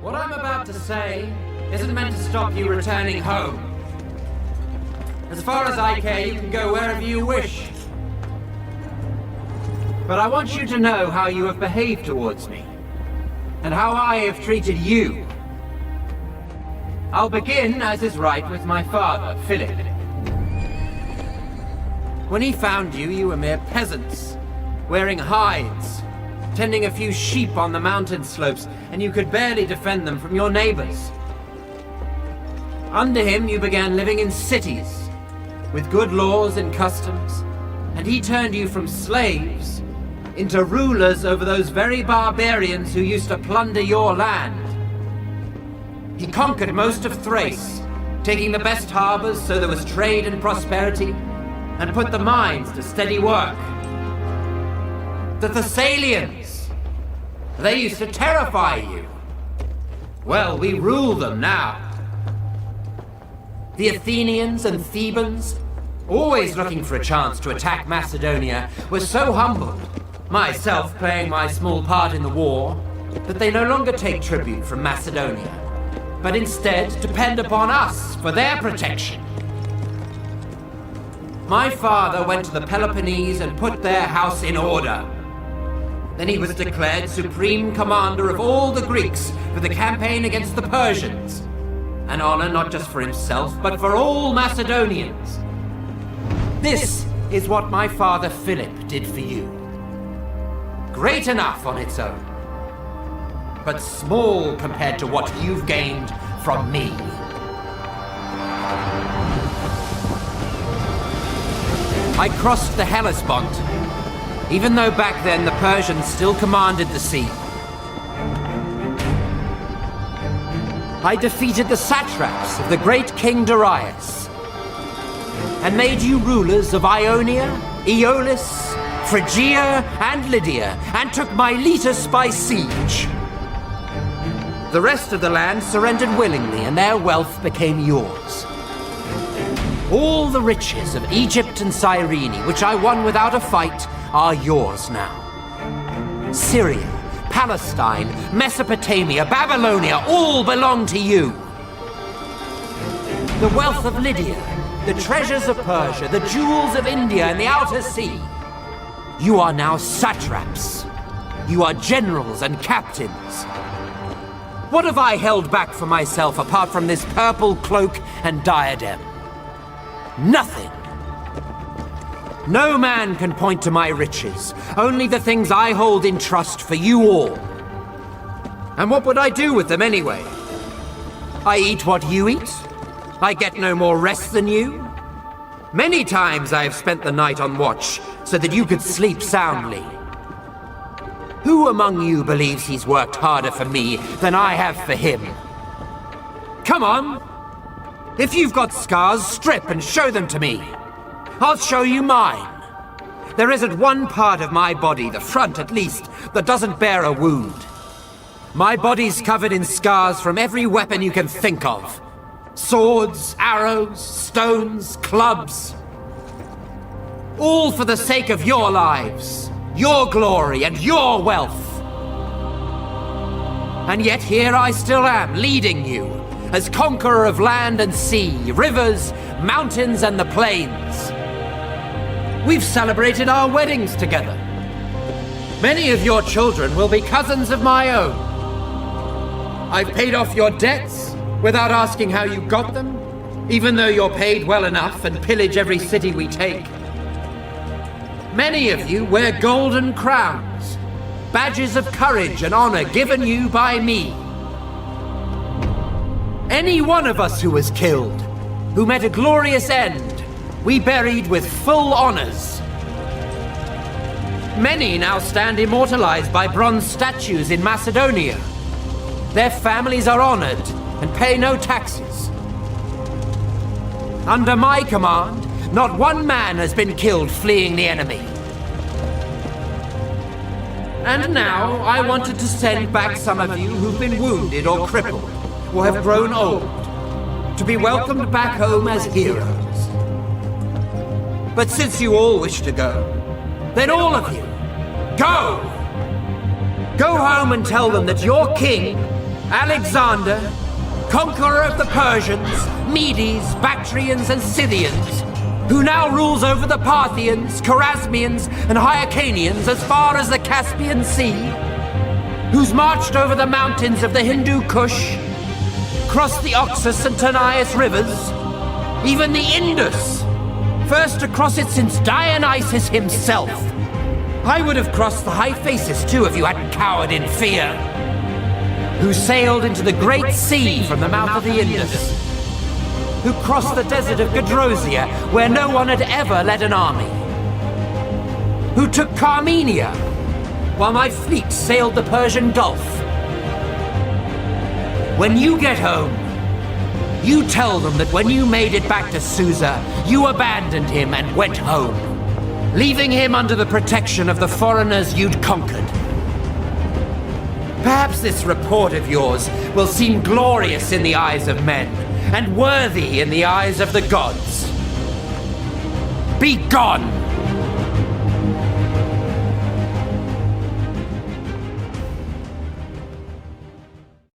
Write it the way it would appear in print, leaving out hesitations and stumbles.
What I'm about to say isn't meant to stop you returning home. As far as I care, you can go wherever you wish. But I want you to know how you have behaved towards me, and how I have treated you. I'll begin, as is right, with my father, Philip. When he found you, you were mere peasants, wearing hides, tending a few sheep on the mountain slopes, and you could barely defend them from your neighbors. Under him, you began living in cities, with good laws and customs, and he turned you from slaves into rulers over those very barbarians who used to plunder your land. He conquered most of Thrace, taking the best harbors so there was trade and prosperity, and put the mines to steady work. The Thessalians, they used to terrify you. Well, we rule them now. The Athenians and Thebans, always looking for a chance to attack Macedonia, were so humbled, myself playing my small part in the war, that they no longer take tribute from Macedonia, but instead depend upon us for their protection. My father went to the Peloponnese and put their house in order. Then he was declared supreme commander of all the Greeks for the campaign against the Persians, an honor not just for himself, but for all Macedonians. This is what my father Philip did for you. Great enough on its own, but small compared to what you've gained from me. I crossed the Hellespont, even though back then the Persians still commanded the sea. I defeated the satraps of the great King Darius, and made you rulers of Ionia, Aeolis, Phrygia, and Lydia, and took Miletus by siege. The rest of the land surrendered willingly, and their wealth became yours. All the riches of Egypt and Cyrene, which I won without a fight, are yours now. Syria, Palestine, Mesopotamia, Babylonia, all belong to you. The wealth of Lydia, the treasures of Persia, the jewels of India and the outer sea. You are now satraps. You are generals and captains. What have I held back for myself apart from this purple cloak and diadem? Nothing. No man can point to my riches, only the things I hold in trust for you all. And what would I do with them anyway? I eat what you eat. I get no more rest than you. Many times I have spent the night on watch so that you could sleep soundly. Who among you believes he's worked harder for me than I have for him? Come on! If you've got scars, strip and show them to me. I'll show you mine. There isn't one part of my body, the front at least, that doesn't bear a wound. My body's covered in scars from every weapon you can think of. Swords, arrows, stones, clubs. All for the sake of your lives, your glory, and your wealth. And yet here I still am, leading you, as conqueror of land and sea, rivers, mountains, and the plains. We've celebrated our weddings together. Many of your children will be cousins of my own. I've paid off your debts without asking how you got them, even though you're paid well enough and pillage every city we take. Many of you wear golden crowns, badges of courage and honor given you by me. Any one of us who was killed, who met a glorious end, we buried with full honors. Many now stand immortalized by bronze statues in Macedonia. Their families are honored and pay no taxes. Under my command, not one man has been killed fleeing the enemy. And now, I wanted to send back some of you who've been wounded or crippled, or have grown old, to be welcomed back home as heroes. But since you all wish to go, then all of you, go! Go home and tell them that your king Alexander, conqueror of the Persians, Medes, Bactrians, and Scythians, who now rules over the Parthians, Chorasmians, and Hyrcanians as far as the Caspian Sea, who's marched over the mountains of the Hindu Kush, crossed the Oxus and Tanais rivers, even the Indus, first to cross it since Dionysus himself. I would have crossed the Hyphasis too if you hadn't cowered in fear. Who sailed into the Great Sea from the mouth of the Indus. Who crossed the desert of Gedrosia, where no one had ever led an army. Who took Carmenia, while my fleet sailed the Persian Gulf. When you get home, you tell them that when you made it back to Susa, you abandoned him and went home, leaving him under the protection of the foreigners you'd conquered. Perhaps this report of yours will seem glorious in the eyes of men, and worthy in the eyes of the gods. Be gone!